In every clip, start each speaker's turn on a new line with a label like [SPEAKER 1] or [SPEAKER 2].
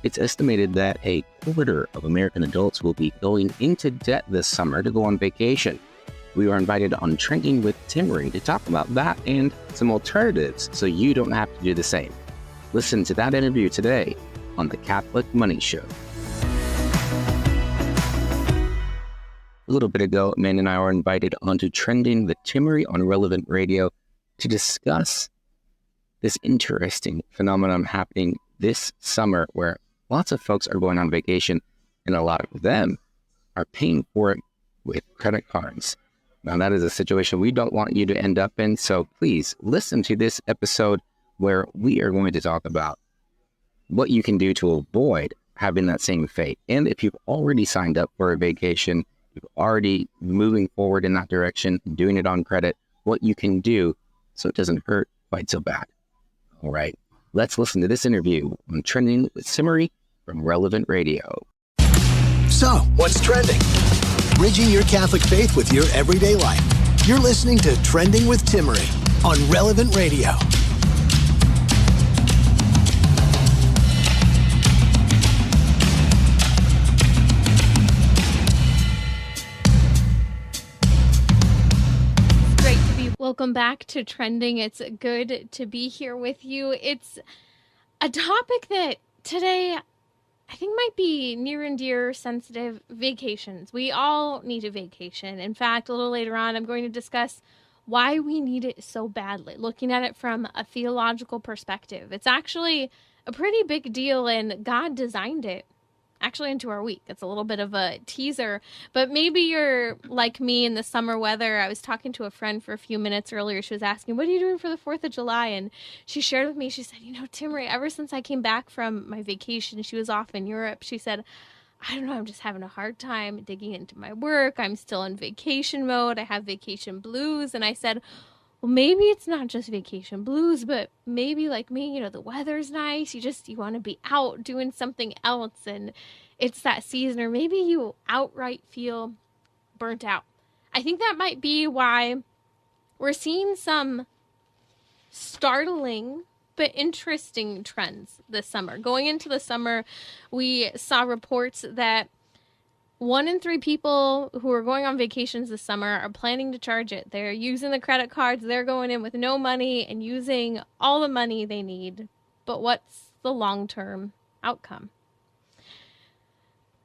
[SPEAKER 1] It's estimated that a quarter of American adults will be going into debt this summer to go on vacation. We are invited on Trending with Timmery to talk about that and some alternatives so you don't have to do the same. Listen to that interview today on the Catholic Money Show. A little bit ago, Amanda and I were invited onto Trending with Timmery on Relevant Radio to discuss this interesting phenomenon happening this summer where lots of folks are going on vacation and a lot of them are paying for it with credit cards. Now, that is a situation we don't want you to end up in, so please listen to this episode where we are going to talk about what you can do to avoid having that same fate. And if you've already signed up for a vacation, you've already moving forward in that direction, doing it on credit, what you can do so it doesn't hurt quite so bad. All right, let's listen to this interview on Trending with Timmery from Relevant Radio.
[SPEAKER 2] So, what's trending? Bridging your Catholic faith with your everyday life. You're listening to Trending with Timmery on Relevant Radio.
[SPEAKER 3] Welcome back to Trending. It's good to be here with you. It's a topic that today I think might be near and dear, sensitive: vacations. We all need a vacation. In fact, a little later on, I'm going to discuss why we need it so badly, looking at it from a theological perspective. It's actually a pretty big deal, and God designed it actually into our week. It's a little bit of a teaser, but maybe you're like me in the summer weather. I was talking to a friend for a few minutes earlier. She was asking, what are you doing for the 4th of July? And she shared with me, she said, Timmery, ever since I came back from my vacation, she was off in Europe. She said, I don't know, I'm just having a hard time digging into my work. I'm still in vacation mode. I have vacation blues. And I said, well, maybe it's not just vacation blues, but maybe like me, the weather's nice. You want to be out doing something else, and it's that season, or maybe you outright feel burnt out. I think that might be why we're seeing some startling but interesting trends this summer. Going into the summer, we saw reports that 1 in 3 people who are going on vacations this summer are planning to charge it. They're using the credit cards. They're going in with no money and using all the money they need. But what's the long-term outcome?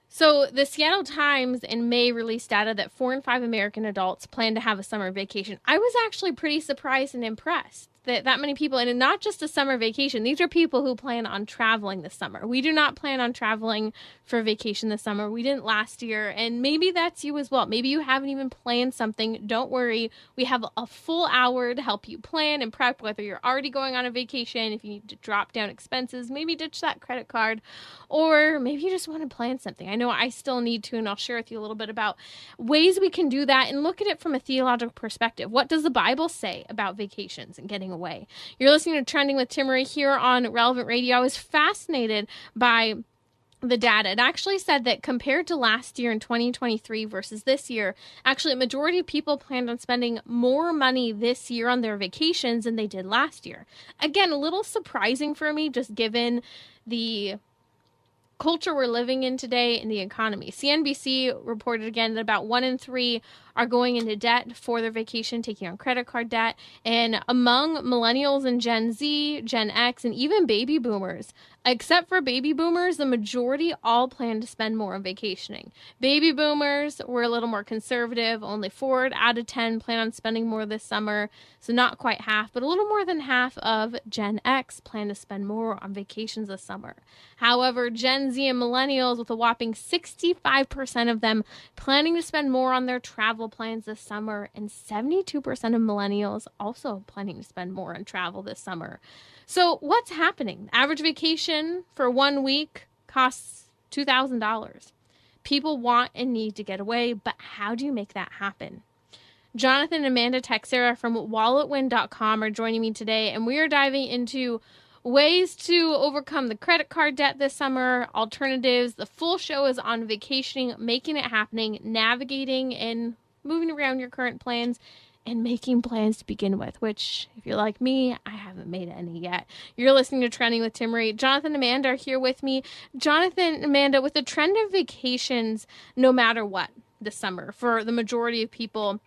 [SPEAKER 3] So the Seattle Times in May released data that 4 in 5 American adults plan to have a summer vacation. I was actually pretty surprised and impressed that many people, and not just a summer vacation, these are people who plan on traveling this summer. We do not plan on traveling for vacation this summer. We didn't last year, and maybe that's you as well. Maybe you haven't even planned something. Don't worry. We have a full hour to help you plan and prep, whether you're already going on a vacation, if you need to drop down expenses, maybe ditch that credit card, or maybe you just want to plan something. I know I still need to, and I'll share with you a little bit about ways we can do that and look at it from a theological perspective. What does the Bible say about vacations and getting away? You're listening to Trending with Timmery here on Relevant Radio. I was fascinated by the data. It actually said that compared to last year in 2023 versus this year, actually a majority of people planned on spending more money this year on their vacations than they did last year. Again, a little surprising for me, just given the culture we're living in today in the economy. CNBC reported again that about 1 in 3 are going into debt for their vacation, taking on credit card debt. And among millennials and Gen Z, Gen X, and even baby boomers, except for baby boomers, the majority all plan to spend more on vacationing. Baby boomers were a little more conservative. Only 4 out of 10 plan on spending more this summer. So not quite half, but a little more than half of Gen X plan to spend more on vacations this summer. However, Gen Z and millennials, with a whopping 65% of them planning to spend more on their travel plans this summer, and 72% of millennials also planning to spend more on travel this summer. So what's happening? Average vacation for 1 week costs $2,000. People want and need to get away, but how do you make that happen? Jonathan and Amanda Texera from walletwin.com are joining me today, and we are diving into ways to overcome the credit card debt this summer, alternatives. The full show is on vacationing, making it happening, navigating and moving around your current plans, and making plans to begin with, which, if you're like me, I haven't made any yet. You're listening to Trending with Timmery. Jonathan and Amanda are here with me. Jonathan and Amanda, with the trend of vacations, no matter what, this summer, for the majority of people,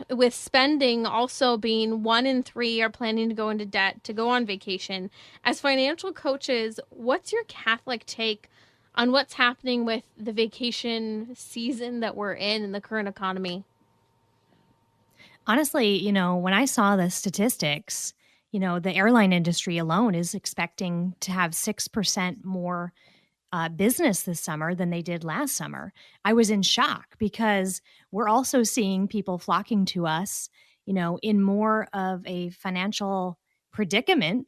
[SPEAKER 3] with spending also being 1 in 3 are planning to go into debt to go on vacation. As financial coaches, what's your Catholic take on what's happening with the vacation season that we're in the current economy?
[SPEAKER 4] Honestly, when I saw the statistics, the airline industry alone is expecting to have 6% more business this summer than they did last summer. I was in shock because we're also seeing people flocking to us, in more of a financial predicament,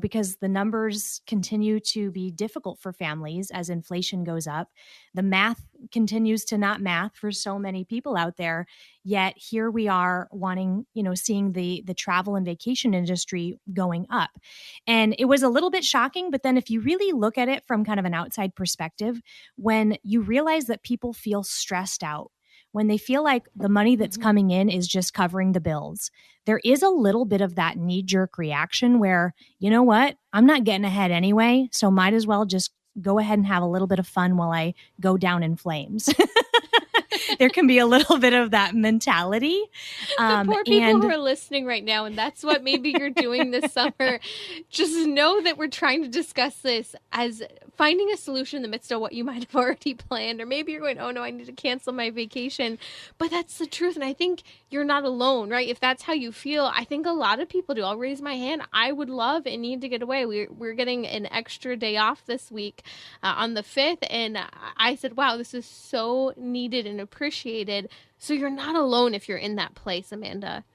[SPEAKER 4] because the numbers continue to be difficult for families as inflation goes up. The math continues to not math for so many people out there. Yet here we are wanting, seeing the travel and vacation industry going up. And it was a little bit shocking, but then if you really look at it from kind of an outside perspective, when you realize that people feel stressed out, when they feel like the money that's coming in is just covering the bills, there is a little bit of that knee-jerk reaction where, you know what, I'm not getting ahead anyway, so might as well just go ahead and have a little bit of fun while I go down in flames. There can be a little bit of that mentality.
[SPEAKER 3] The poor people who are listening right now, and that's what maybe you're doing this summer. Just know that we're trying to discuss this as finding a solution in the midst of what you might have already planned. Or maybe you're going, oh no, I need to cancel my vacation. But that's the truth. And I think you're not alone, right? If that's how you feel, I think a lot of people do. I'll raise my hand. I would love and need to get away. We're getting an extra day off this week on the 5th. And I said, wow, this is so needed and appreciated. So you're not alone if you're in that place, Amanda.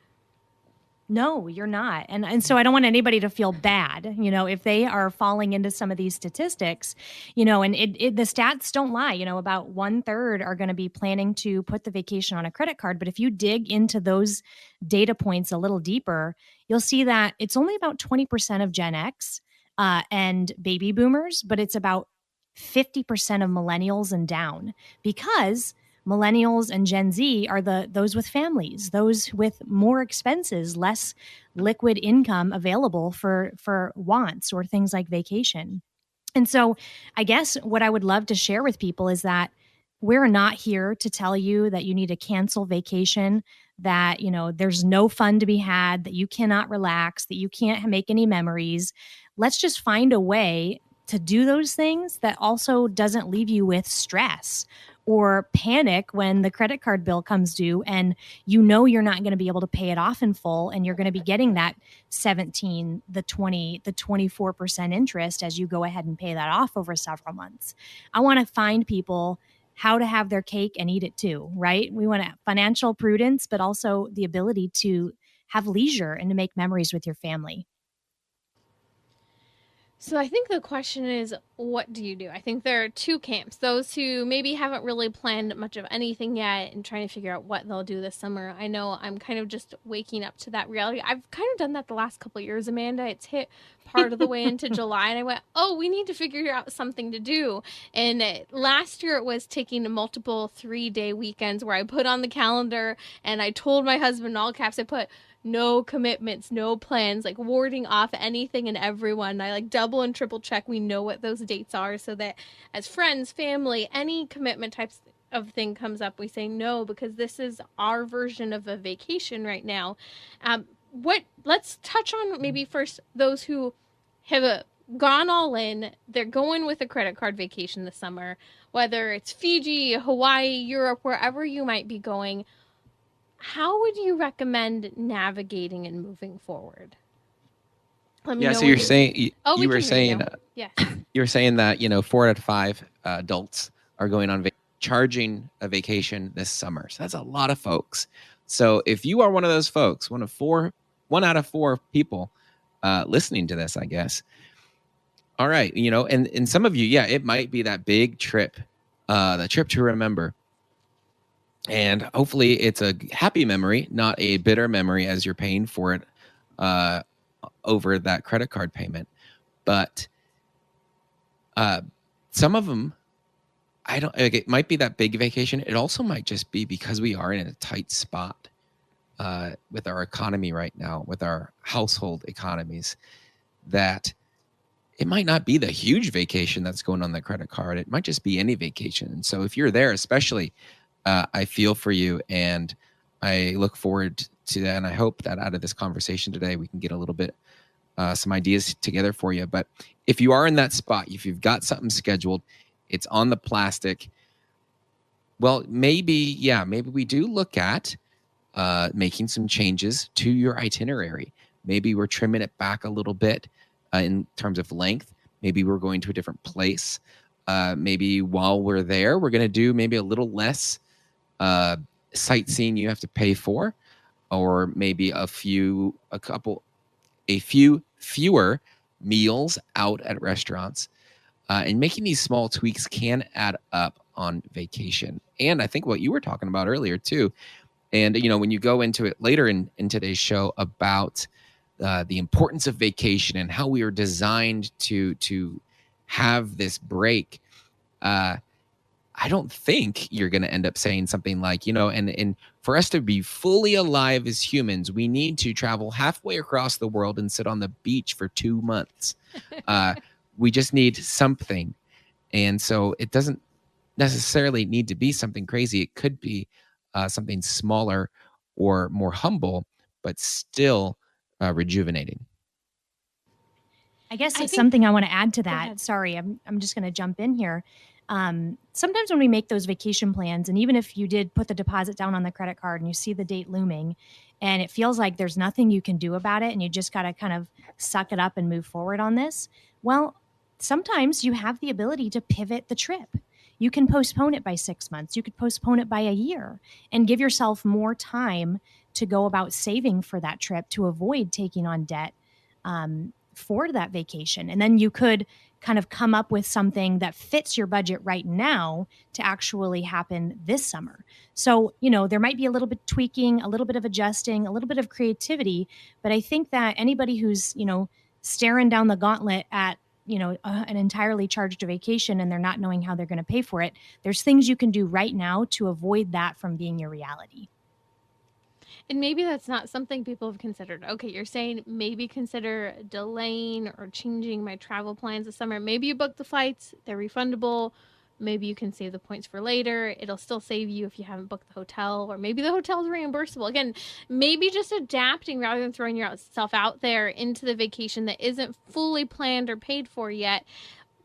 [SPEAKER 4] No, you're not. And so I don't want anybody to feel bad, if they are falling into some of these statistics, and the stats don't lie, about 1/3 are going to be planning to put the vacation on a credit card. But if you dig into those data points a little deeper, you'll see that it's only about 20% of Gen X and baby boomers, but it's about 50% of millennials and down, because millennials and Gen Z are those with families, those with more expenses, less liquid income available for wants or things like vacation. And so I guess what I would love to share with people is that we're not here to tell you that you need to cancel vacation, that, there's no fun to be had, that you cannot relax, that you can't make any memories. Let's just find a way to do those things that also doesn't leave you with stress or panic when the credit card bill comes due and you're not going to be able to pay it off in full, and you're going to be getting that 17, the 20, the 24% interest as you go ahead and pay that off over several months. I want to find people how to have their cake and eat it too, right? We want financial prudence, but also the ability to have leisure and to make memories with your family.
[SPEAKER 3] So I think the question is, what do you do? I think there are two camps. Those who maybe haven't really planned much of anything yet and trying to figure out what they'll do this summer. I know I'm kind of just waking up to that reality. I've kind of done that the last couple of years, Amanda. It's hit part of the way into July, and I went, oh, we need to figure out something to do. And last year it was taking multiple 3-day weekends where I put on the calendar and I told my husband in all caps, I put no commitments, no plans, like warding off anything and everyone. I like double and triple check we know what those dates are, so that as friends, family, any commitment types of thing comes up, we say no, because this is our version of a vacation right now. Let's touch on maybe first those who have gone all in. They're going with a credit card vacation this summer, whether it's Fiji, Hawaii, Europe, wherever you might be going. How would you recommend navigating and moving forward?
[SPEAKER 1] So you're saying
[SPEAKER 3] you were saying yes.
[SPEAKER 1] You were saying that 4 out of 5 adults are going on charging a vacation this summer. So that's a lot of folks. So if you are one of those folks, one out of 4 people listening to this, I guess. All right, and some of you, it might be that big trip, the trip to remember. And hopefully it's a happy memory, not a bitter memory as you're paying for it over that credit card payment. But some of them, it might be that big vacation. It also might just be because we are in a tight spot.
[SPEAKER 5] with our economy right now, with our household economies, that it might not be the huge vacation that's going on the credit card. It might just be any vacation. And so if you're there, especially, I feel for you, and I look forward to that. And I hope that out of this conversation today, we can get a little bit, some ideas together for you. But if you are in that spot, if you've got something scheduled, it's on the plastic, well, maybe we do look at making some changes to your itinerary. Maybe we're trimming it back a little bit in terms of length. Maybe we're going to a different place. Maybe while we're there, we're going to do maybe a little less sightseeing you have to pay for, or maybe a few fewer meals out at restaurants. And making these small tweaks can add up on vacation. And I think what you were talking about earlier too, and when you go into it later in today's show about the importance of vacation and how we are designed to have this break, I don't think you're going to end up saying something like, and for us to be fully alive as humans, we need to travel halfway across the world and sit on the beach for 2 months. We just need something. And so it doesn't necessarily need to be something crazy. It could be something smaller or more humble, but still rejuvenating.
[SPEAKER 4] I guess
[SPEAKER 3] I think-
[SPEAKER 4] something I want to add to
[SPEAKER 3] Go
[SPEAKER 4] that.
[SPEAKER 3] ahead.
[SPEAKER 4] Sorry, I'm just going to jump in here. Sometimes when we make those vacation plans, and even if you did put the deposit down on the credit card and you see the date looming, and it feels like there's nothing you can do about it, and you just got to kind of suck it up and move forward on this. Well, sometimes you have the ability to pivot the trip. You can postpone it by 6 months. You could postpone it by a year and give yourself more time to go about saving for that trip to avoid taking on debt for that vacation. And then you could kind of come up with something that fits your budget right now to actually happen this summer. So, there might be a little bit tweaking, a little bit of adjusting, a little bit of creativity. But I think that anybody who's, staring down the gauntlet at an entirely charged vacation and they're not knowing how they're going to pay for it, there's things you can do right now to avoid that from being your reality.
[SPEAKER 3] And maybe that's not something people have considered. Okay, you're saying maybe consider delaying or changing my travel plans this summer. Maybe you book the flights, they're refundable. Maybe you can save the points for later. It'll still save you if you haven't booked the hotel, or maybe the hotel's reimbursable. Again, maybe just adapting rather than throwing yourself out there into the vacation that isn't fully planned or paid for yet.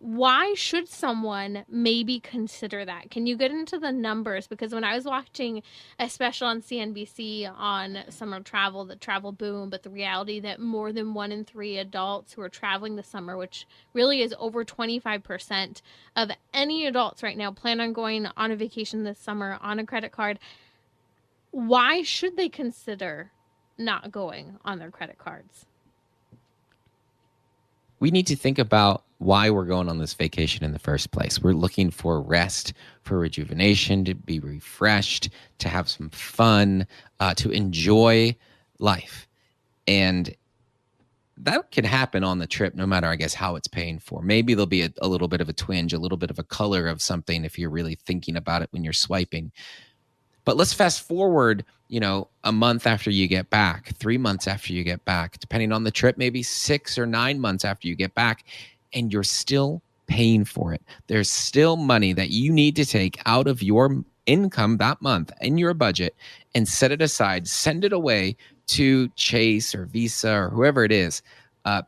[SPEAKER 3] Why should someone maybe consider that? Can you get into the numbers? Because when I was watching a special on CNBC on summer travel, the travel boom, but the reality that more than 1 in 3 adults who are traveling this summer, which really is over 25% of any adults right now, plan on going on a vacation this summer on a credit card. Why should they consider not going on their credit cards?
[SPEAKER 5] We need to think about why we're going on this vacation in the first place. We're looking for rest, for rejuvenation, to be refreshed, to have some fun, to enjoy life. And that can happen on the trip, no matter, I guess, how it's paying for. Maybe there'll be a little bit of a twinge, a little bit of a color of something if you're really thinking about it when you're swiping. But let's fast forward, a month after you get back, 3 months after you get back, depending on the trip, maybe 6 or 9 months after you get back, and you're still paying for it. There's still money that you need to take out of your income that month in your budget and set it aside, send it away to Chase or Visa or whoever it is,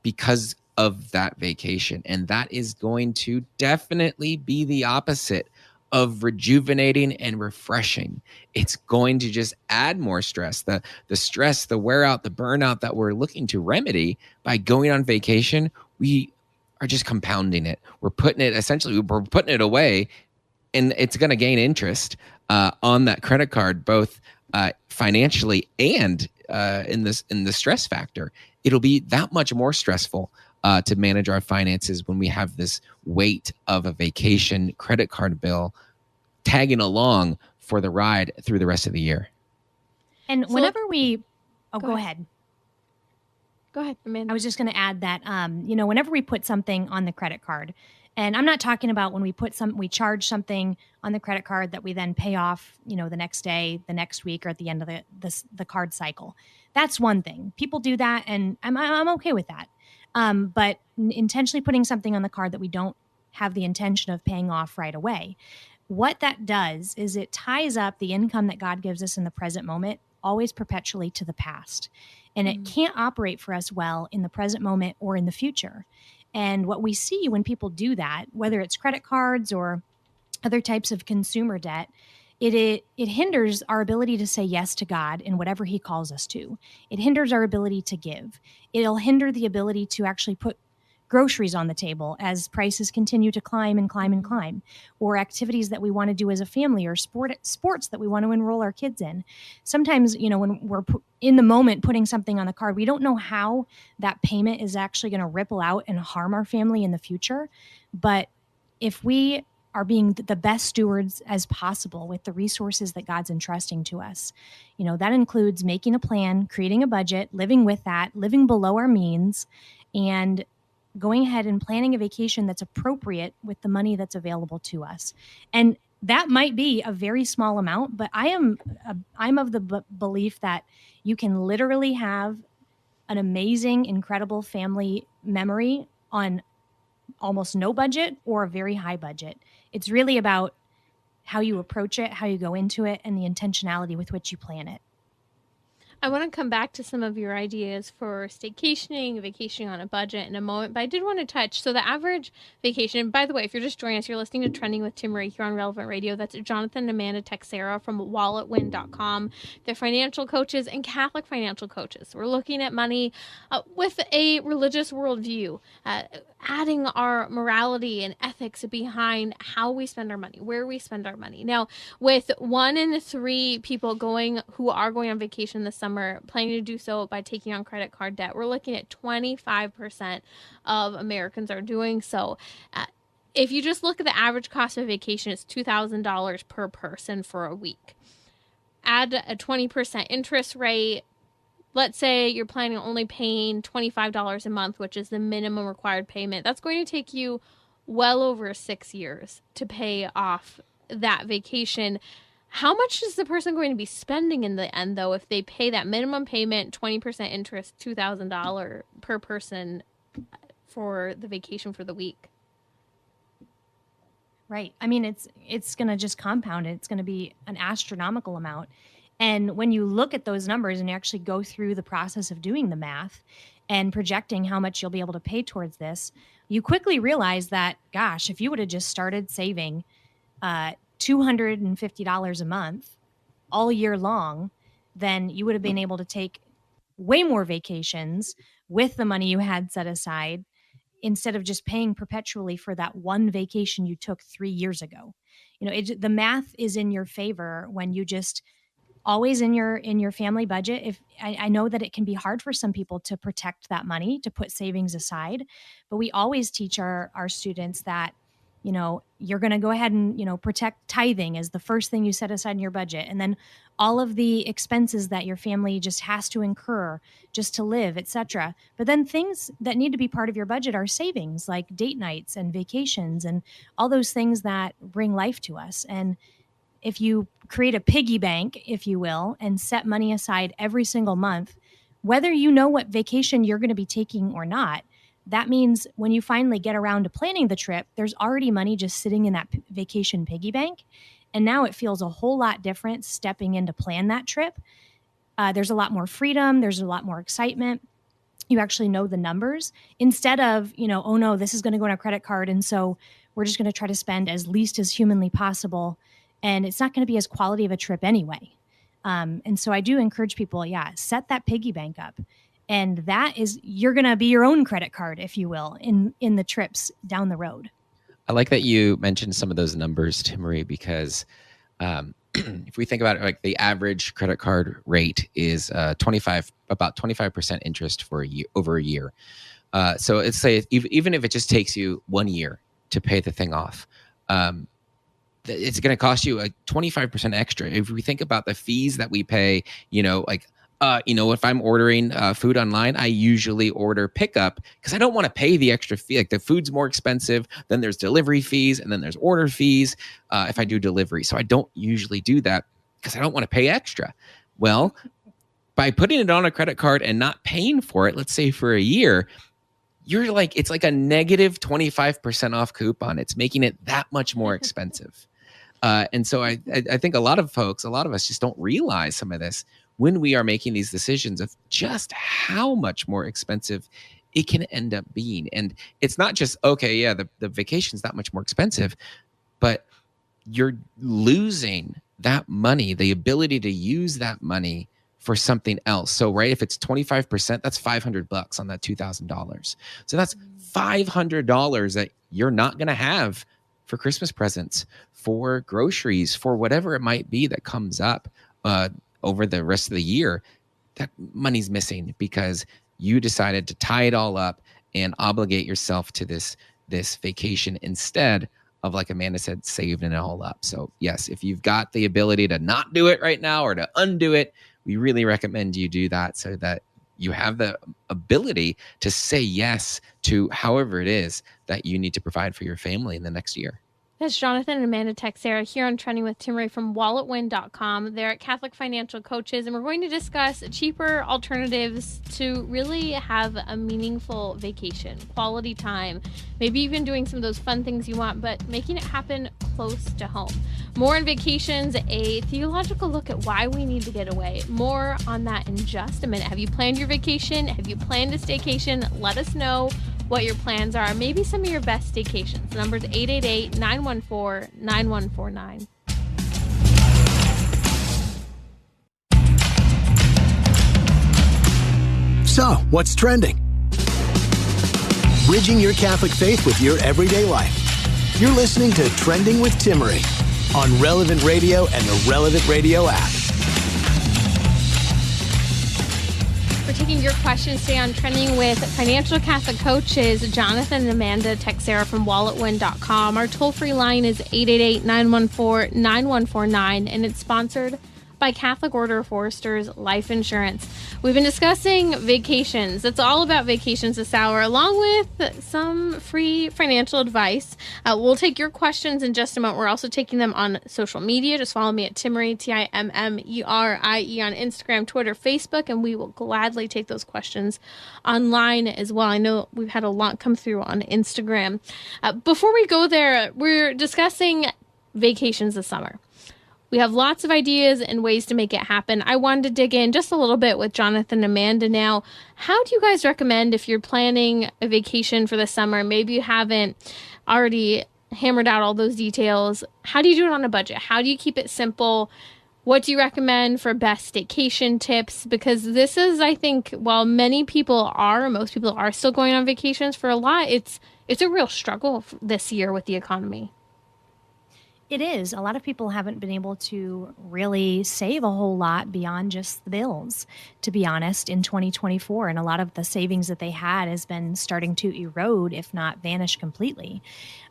[SPEAKER 5] because of that vacation. And that is going to definitely be the opposite of rejuvenating and refreshing. It's going to just add more stress. The stress, the wear out, the burnout that we're looking to remedy by going on vacation, we are just compounding it. We're putting it away, and it's going to gain interest on that credit card, both financially and in the stress factor. It'll be that much more stressful to manage our finances when we have this weight of a vacation credit card bill tagging along for the ride through the rest of the year.
[SPEAKER 4] And
[SPEAKER 3] So-
[SPEAKER 4] whenever we,
[SPEAKER 3] Go
[SPEAKER 4] go ahead.
[SPEAKER 3] Go ahead, Amanda.
[SPEAKER 4] I was just going to add that, whenever we put something on the credit card, And I'm not talking about when we charge something on the credit card that we then pay off, the next day, the next week, or at the end of the card cycle. That's one thing. People do that, and I'm okay with that. But intentionally putting something on the card that we don't have the intention of paying off right away, what that does is it ties up the income that God gives us in the present moment always perpetually to the past. And it can't operate for us well in the present moment or in the future. And what we see when people do that, whether it's credit cards or other types of consumer debt, it hinders our ability to say yes to God in whatever he calls us to. It hinders our ability to give. It'll hinder the ability to actually put groceries on the table as prices continue to climb and climb and climb, or activities that we want to do as a family, or sports that we want to enroll our kids in. Sometimes, when we're in the moment putting something on the card, we don't know how that payment is actually going to ripple out and harm our family in the future. But if we are being the best stewards as possible with the resources that God's entrusting to us, that includes making a plan, creating a budget, living with that, living below our means, and going ahead and planning a vacation that's appropriate with the money that's available to us. And that might be a very small amount, but I'm of the belief that you can literally have an amazing, incredible family memory on almost no budget or a very high budget. It's really about how you approach it, how you go into it, and the intentionality with which you plan it.
[SPEAKER 3] I want to come back to some of your ideas for staycationing, vacationing on a budget in a moment, but I did want to touch. So the average vacation, by the way, if you're just joining us, you're listening to Trending with Tim Ray here on Relevant Radio. That's Jonathan and Amanda Texera from walletwin.com. They're financial coaches and Catholic financial coaches. We're looking at money with a religious worldview, adding our morality and ethics behind how we spend our money, where we spend our money. Now, with 1 in 3 people who are going on vacation this summer, planning to do so by taking on credit card debt, we're looking at 25% of Americans are doing so. If you just look at the average cost of vacation, it's $2,000 per person for a week. Add a 20% interest rate. Let's say you're planning on only paying $25 a month, which is the minimum required payment. That's going to take you well over 6 years to pay off that vacation. How much is the person going to be spending in the end, though, if they pay that minimum payment, 20% interest, $2,000 per person for the vacation for the week?
[SPEAKER 4] Right. I mean, it's going to just compound. It's going to be an astronomical amount. And when you look at those numbers and you actually go through the process of doing the math and projecting how much you'll be able to pay towards this, you quickly realize that, gosh, if you would have just started saving $250 a month all year long, then you would have been able to take way more vacations with the money you had set aside, instead of just paying perpetually for that one vacation you took 3 years ago. The math is in your favor when you just always in your family budget. If I know that it can be hard for some people to protect that money, to put savings aside, but we always teach our students that, you're going to go ahead and, protect tithing as the first thing you set aside in your budget. And then all of the expenses that your family just has to incur just to live, etc. But then things that need to be part of your budget are savings, like date nights and vacations and all those things that bring life to us. And if you create a piggy bank, if you will, and set money aside every single month, whether you know what vacation you're going to be taking or not, that means when you finally get around to planning the trip, there's already money just sitting in that vacation piggy bank. And now it feels a whole lot different stepping in to plan that trip. There's a lot more freedom. There's a lot more excitement. You actually know the numbers instead of, oh no, this is going to go on a credit card. And so we're just going to try to spend as least as humanly possible. And it's not going to be as quality of a trip anyway. And so I do encourage people, set that piggy bank up. And that is, you're going to be your own credit card, if you will, in the trips down the road.
[SPEAKER 5] I like that you mentioned some of those numbers, Timmery, because if we think about it, like the average credit card rate is about 25% interest for a year, over a year. So let's say even if it just takes you 1 year to pay the thing off, it's going to cost you a 25% extra. If we think about the fees that we pay, like If I'm ordering food online, I usually order pickup because I don't want to pay the extra fee. Like the food's more expensive, then there's delivery fees, and then there's order fees if I do delivery. So I don't usually do that because I don't want to pay extra. Well, by putting it on a credit card and not paying for it, let's say for a year, it's like a negative 25% off coupon. It's making it that much more expensive. And so I think a lot of us just don't realize some of this when we are making these decisions of just how much more expensive it can end up being. And it's not just, okay, yeah, the vacation's that much more expensive, but you're losing that money, the ability to use that money for something else. So, right, if it's 25%, that's $500 on that $2,000. So that's $500 that you're not going to have for Christmas presents, for groceries, for whatever it might be that comes up over the rest of the year. That money's missing because you decided to tie it all up and obligate yourself to this vacation instead of, like Amanda said, saving it all up. So yes, if you've got the ability to not do it right now or to undo it, we really recommend you do that so that you have the ability to say yes to however it is that you need to provide for your family in the next year.
[SPEAKER 3] That's Jonathan and Amanda Texera here on Trending with Timmerie from walletwin.com. They're Catholic financial coaches, and we're going to discuss cheaper alternatives to really have a meaningful vacation, quality time, maybe even doing some of those fun things you want, but making it happen close to home. More on vacations, a theological look at why we need to get away. More on that in just a minute. Have you planned your vacation? Have you planned a staycation? Let us know what your plans are, maybe some of your best staycations. The number is 888-914-9149.
[SPEAKER 2] So, what's trending? Bridging your Catholic faith with your everyday life. You're listening to Trending with Timmerie on Relevant Radio and the Relevant Radio app.
[SPEAKER 3] We're taking your questions today on Trending with financial Catholic coaches Jonathan and Amanda Texera from walletwin.com. Our toll-free line is 888-914-9149, and it's sponsored by Catholic Order of Foresters Life Insurance. We've been discussing vacations. It's all about vacations this hour, along with some free financial advice. We'll take your questions in just a moment. We're also taking them on social media. Just follow me at Timmerie, Timmerie on Instagram, Twitter, Facebook, and we will gladly take those questions online as well. I know we've had a lot come through on Instagram. Before we go there, we're discussing vacations this summer. We have lots of ideas and ways to make it happen. I wanted to dig in just a little bit with Jonathan and Amanda now. How do you guys recommend if you're planning a vacation for the summer? Maybe you haven't already hammered out all those details. How do you do it on a budget? How do you keep it simple? What do you recommend for best staycation tips? Because this is, I think, while most people are still going on vacations, for a lot, it's a real struggle this year with the economy.
[SPEAKER 4] It is. A lot of people haven't been able to really save a whole lot beyond just the bills, to be honest, in 2024. And a lot of the savings that they had has been starting to erode, if not vanish completely.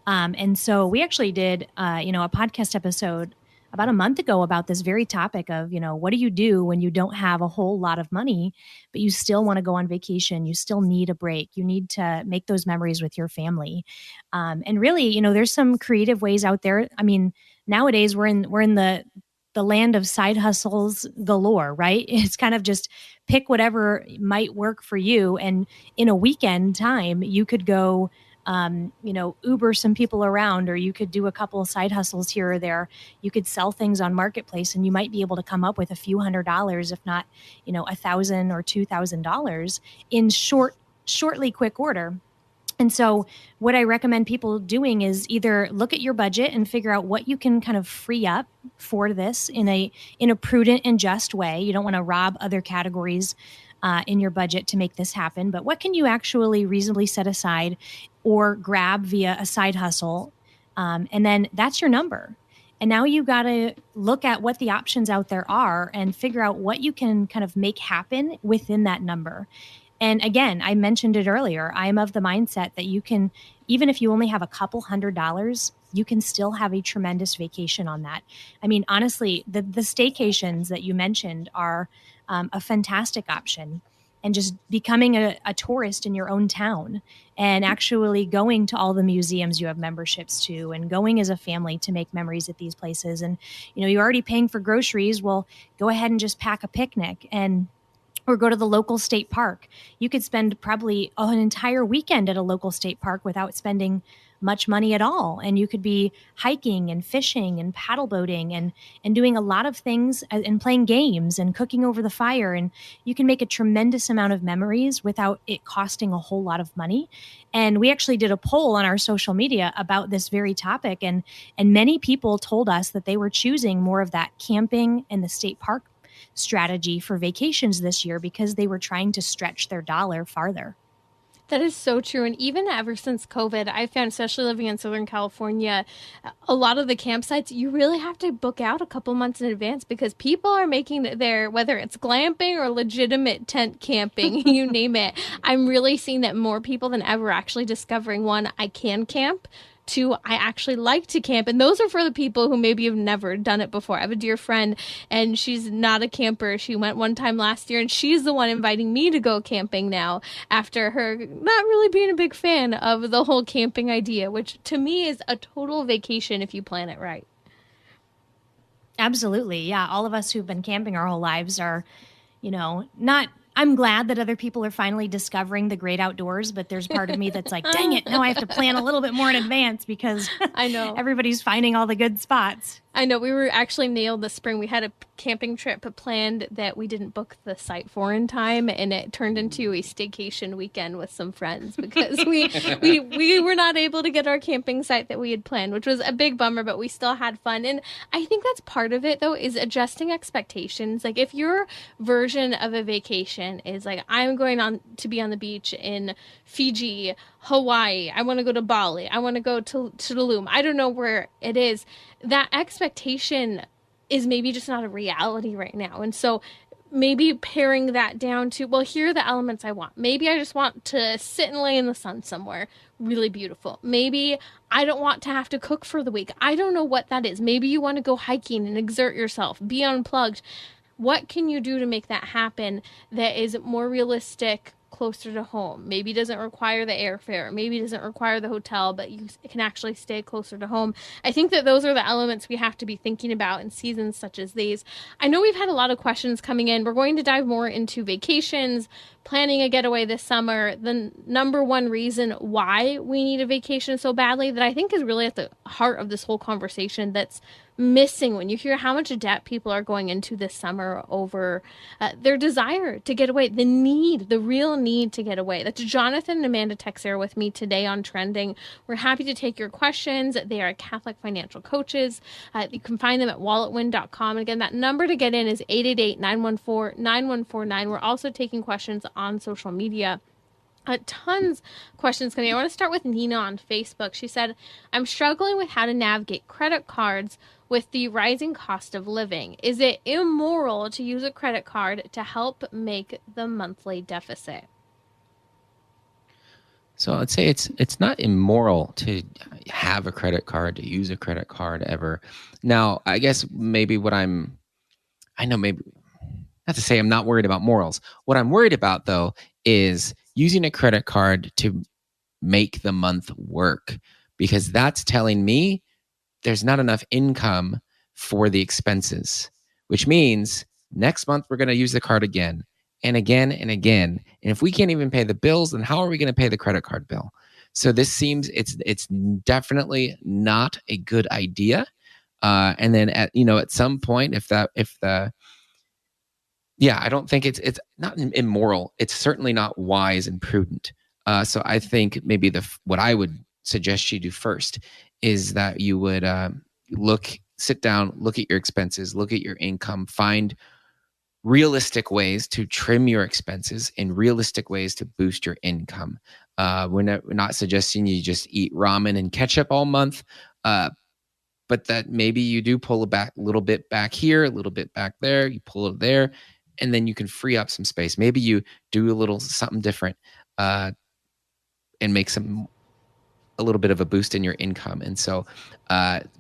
[SPEAKER 4] And so we actually did, a podcast episode about a month ago about this very topic of, what do you do when you don't have a whole lot of money, but you still want to go on vacation? You still need a break. You need to make those memories with your family. And really, there's some creative ways out there. I mean, nowadays we're in the land of side hustles galore, right? It's kind of just pick whatever might work for you. And in a weekend time, you could go Uber some people around, or you could do a couple of side hustles here or there. You could sell things on Marketplace, and you might be able to come up with a few $100s, if not, $1,000 or $2,000 in shortly quick order. And so what I recommend people doing is either look at your budget and figure out what you can kind of free up for this in a prudent and just way. You don't want to rob other categories in your budget to make this happen, but what can you actually reasonably set aside or grab via a side hustle? And then that's your number. And now you got to look at what the options out there are and figure out what you can kind of make happen within that number. And again, I mentioned it earlier, I'm of the mindset that you can, even if you only have a couple $100s, you can still have a tremendous vacation on that. I mean, honestly, the staycations that you mentioned are a fantastic option. And just becoming a tourist in your own town and actually going to all the museums you have memberships to and going as a family to make memories at these places. And, you're already paying for groceries. Well, go ahead and just pack a picnic and or go to the local state park. You could spend probably an entire weekend at a local state park without spending much money at all. And you could be hiking and fishing and paddle boating and doing a lot of things and playing games and cooking over the fire. And you can make a tremendous amount of memories without it costing a whole lot of money. And we actually did a poll on our social media about this very topic. And many people told us that they were choosing more of that camping and the state park strategy for vacations this year because they were trying to stretch their dollar farther.
[SPEAKER 3] That is so true. And even ever since COVID, I found, especially living in Southern California, a lot of the campsites, you really have to book out a couple months in advance because people are making their, whether it's glamping or legitimate tent camping, you name it. I'm really seeing that more people than ever actually discovering, one, I can camp. Two, I actually like to camp. And those are for the people who maybe have never done it before. I have a dear friend and she's not a camper. She went one time last year and she's the one inviting me to go camping now after her not really being a big fan of the whole camping idea, which to me is a total vacation if you plan it right.
[SPEAKER 4] Absolutely. Yeah. All of us who've been camping our whole lives are, not. I'm glad that other people are finally discovering the great outdoors, but there's part of me that's like, dang it, now I have to plan a little bit more in advance because
[SPEAKER 3] I know
[SPEAKER 4] everybody's finding all the good spots.
[SPEAKER 3] I know we were actually nailed this spring. We had a camping trip planned that we didn't book the site for in time, and it turned into a staycation weekend with some friends because we were not able to get our camping site that we had planned, which was a big bummer, but we still had fun. And I think that's part of it, though, is adjusting expectations. Like if your version of a vacation is like, I'm going on to be on the beach in Fiji, Hawaii, I want to go to Bali, I want to go to Tulum, I don't know where it is, that expectation is maybe just not a reality right now. And so maybe paring that down to, well, here are the elements I want. Maybe I just want to sit and lay in the sun somewhere really beautiful. Maybe I don't want to have to cook for the week. I don't know what that is. Maybe you want to go hiking and exert yourself, be unplugged. What can you do to make that happen that is more realistic, closer to home? Maybe doesn't require the airfare, maybe doesn't require the hotel, but you can actually stay closer to home. I think that those are the elements we have to be thinking about in seasons such as these. I know we've had a lot of questions coming in. We're going to dive more into vacations, planning a getaway this summer, the number one reason why we need a vacation so badly that I think is really at the heart of this whole conversation that's missing when you hear how much debt people are going into this summer over their desire to get away, the real need to get away. That's Jonathan and Amanda Texer with me today on Trending. We're happy to take your questions. They are Catholic financial coaches. You can find them at walletwin.com. And again, that number to get in is 888-914-9149. We're also taking questions on social media. Tons questions coming. I want to start with Nina on Facebook. She said, I'm struggling with how to navigate credit cards with the rising cost of living. Is it immoral to use a credit card to help make the monthly deficit?
[SPEAKER 5] So I'd say it's not immoral to have a credit card, to use a credit card ever. Now, I guess maybe maybe not to say I'm not worried about morals. What I'm worried about though is using a credit card to make the month work, because that's telling me there's not enough income for the expenses, which means next month we're going to use the card again and again and again. And if we can't even pay the bills, then how are we going to pay the credit card bill? So this seems it's definitely not a good idea. And then at some point, I don't think it's not immoral. It's certainly not wise and prudent. So I think maybe what I would suggest you do first is that you would sit down, look at your expenses, look at your income, find realistic ways to trim your expenses and realistic ways to boost your income. We're not suggesting you just eat ramen and ketchup all month, but that maybe you do pull a little bit back here, a little bit back there, you pull it there, and then you can free up some space. Maybe you do a little something different and make a little bit of a boost in your income. And so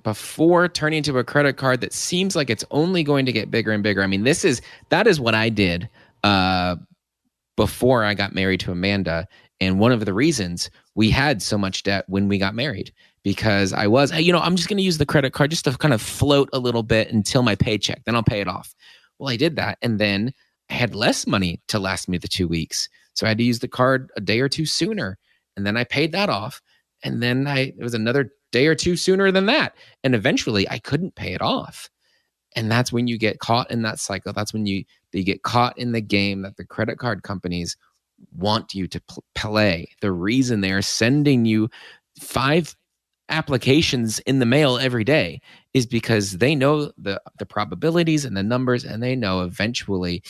[SPEAKER 5] before turning to a credit card that seems like it's only going to get bigger and bigger, I mean, that is what I did before I got married to Amanda. And one of the reasons we had so much debt when we got married, because I was, hey, I'm just going to use the credit card just to kind of float a little bit until my paycheck, then I'll pay it off. Well, I did that. And then I had less money to last me the 2 weeks. So I had to use the card a day or two sooner. And then I paid that off. And then it was another day or two sooner than that. And eventually I couldn't pay it off. And that's when you get caught in that cycle. That's when you get caught in the game that the credit card companies want you to play. The reason they're sending you 5 applications in the mail every day is because they know the probabilities and the numbers, and they know eventually,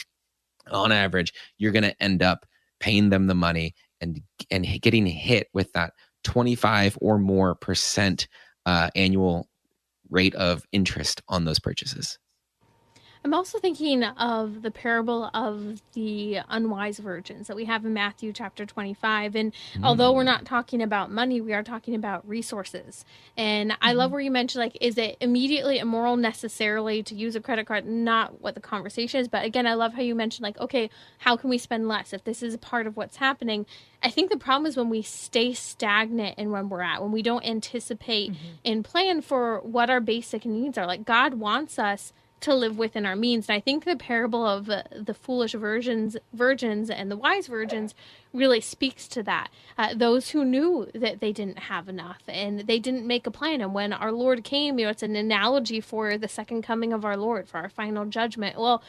[SPEAKER 5] on average, you're going to end up paying them the money and getting hit with that 25 or more percent annual rate of interest on those purchases.
[SPEAKER 3] I'm also thinking of the parable of the unwise virgins that we have in Matthew chapter 25. And although we're not talking about money, we are talking about resources. And I love where you mentioned, like, is it immediately immoral necessarily to use a credit card? Not what the conversation is. But again, I love how you mentioned, like, okay, how can we spend less if this is a part of what's happening? I think the problem is when we stay stagnant in when we're at, when we don't anticipate and plan for what our basic needs are. Like, God wants us to live within our means. And I think the parable of the foolish virgins and the wise virgins really speaks to that. Those who knew that they didn't have enough and they didn't make a plan. And when our Lord came, it's an analogy for the second coming of our Lord, for our final judgment. Well,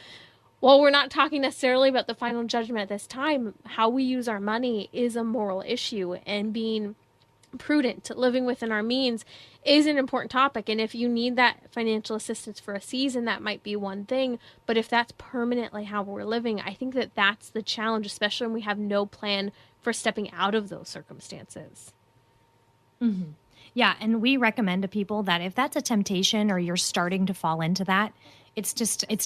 [SPEAKER 3] while we're not talking necessarily about the final judgment at this time, how we use our money is a moral issue, and being prudent, living within our means is an important topic. And if you need that financial assistance for a season, that might be one thing. But if that's permanently how we're living, I think that that's the challenge, especially when we have no plan for stepping out of those circumstances.
[SPEAKER 4] Yeah. And we recommend to people that if that's a temptation or you're starting to fall into that, it's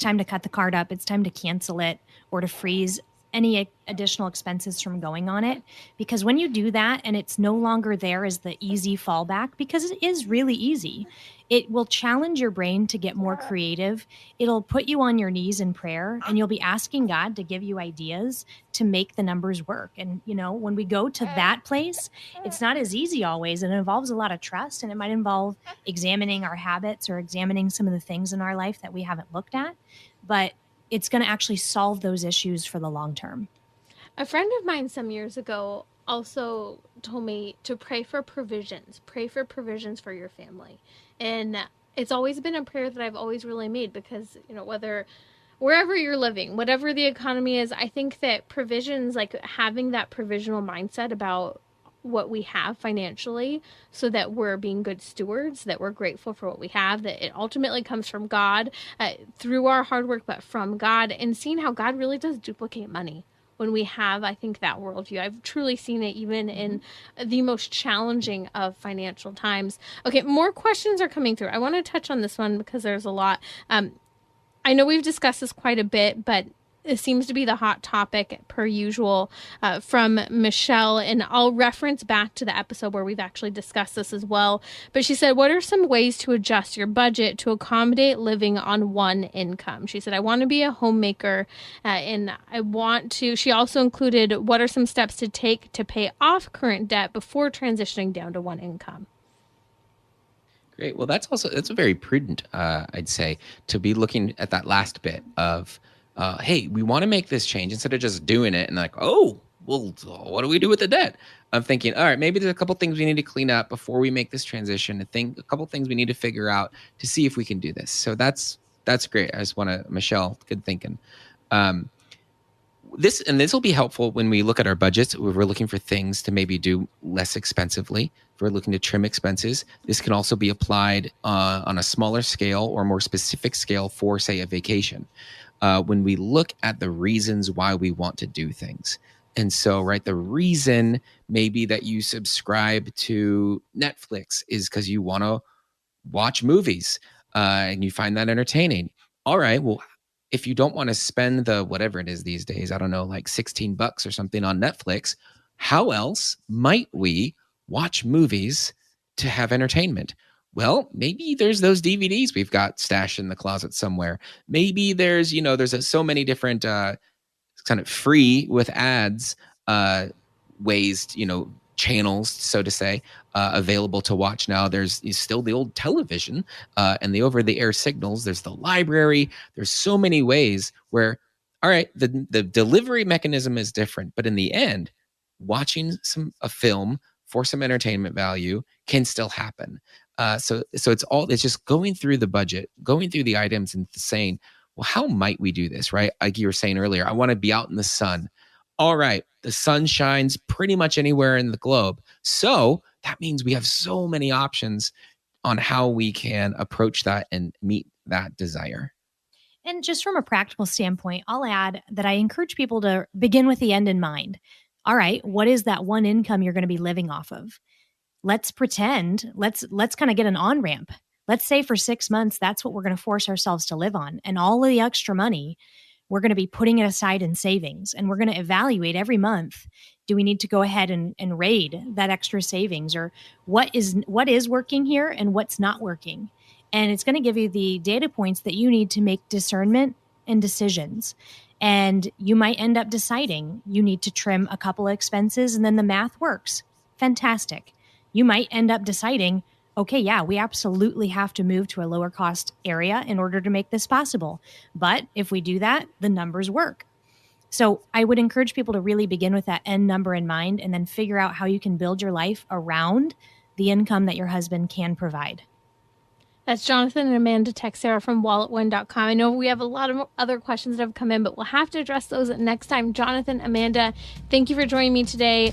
[SPEAKER 4] time to cut the card up. It's time to cancel it or to freeze any additional expenses from going on it. Because when you do that and it's no longer there as the easy fallback, because it is really easy, it will challenge your brain to get more creative. It'll put you on your knees in prayer, and you'll be asking God to give you ideas to make the numbers work. And, when we go to that place, it's not as easy always. It involves a lot of trust, and it might involve examining our habits or examining some of the things in our life that we haven't looked at. But it's going to actually solve those issues for the long term.
[SPEAKER 3] A friend of mine some years ago also told me to pray for provisions for your family. And it's always been a prayer that I've always really made, because, wherever you're living, whatever the economy is, I think that provisions, like having that provisional mindset about what we have financially, so that we're being good stewards, that we're grateful for what we have, that it ultimately comes from God through our hard work, but from God, and seeing how God really does duplicate money when we have, I think, that worldview. I've truly seen it even in the most challenging of financial times. Okay, more questions are coming through. I want to touch on this one because there's a lot. I know we've discussed this quite a bit, but it seems to be the hot topic per usual from Michelle, and I'll reference back to the episode where we've actually discussed this as well. But she said, what are some ways to adjust your budget to accommodate living on one income? She said, I want to be a homemaker and I want to, she also included, what are some steps to take to pay off current debt before transitioning down to one income?
[SPEAKER 5] Great. Well, that's a very prudent, I'd say, to be looking at that last bit of, hey, we want to make this change, instead of just doing it and like, oh, well, what do we do with the debt? I'm thinking, all right, maybe there's a couple things we need to clean up before we make this transition. A couple things we need to figure out to see if we can do this. So that's great. I just want to, Michelle, good thinking. This will be helpful when we look at our budgets. We're looking for things to maybe do less expensively. If we're looking to trim expenses, this can also be applied on a smaller scale or more specific scale for, say, a vacation. When we look at the reasons why we want to do things. And so, right, the reason maybe that you subscribe to Netflix is because you want to watch movies and you find that entertaining. All right, well, how can we if you don't want to spend the whatever it is these days, I don't know, like $16 or something on Netflix, how else might we watch movies to have entertainment? Well, maybe there's those DVDs we've got stashed in the closet somewhere. Maybe there's, so many different kind of free with ads ways, channels, so to say, available to watch now. There's still the old television and the over-the-air signals. There's the library. There's so many ways where, all right, the delivery mechanism is different, but in the end, watching a film for some entertainment value can still happen. So it's just going through the budget, going through the items and saying, well, how might we do this, right? Like you were saying earlier, I want to be out in the sun. All right, the sun shines pretty much anywhere in the globe. So that means we have so many options on how we can approach that and meet that desire.
[SPEAKER 4] And just from a practical standpoint, I'll add that I encourage people to begin with the end in mind. All right, what is that one income you're going to be living off of? Let's pretend, let's kind of get an on-ramp. Let's say for 6 months, that's what we're going to force ourselves to live on. And all of the extra money, we're going to be putting it aside in savings. And we're going to evaluate every month. Do we need to go ahead and raid that extra savings? Or what is working here and what's not working? And it's going to give you the data points that you need to make discernment and decisions. And you might end up deciding you need to trim a couple of expenses and then the math works. Fantastic. You might end up deciding, okay, yeah, we absolutely have to move to a lower cost area in order to make this possible. But if we do that, the numbers work. So I would encourage people to really begin with that end number in mind and then figure out how you can build your life around the income that your husband can provide.
[SPEAKER 3] That's Jonathan and Amanda Texera from walletone.com. I know we have a lot of other questions that have come in, but we'll have to address those next time. Jonathan, Amanda, thank you for joining me today.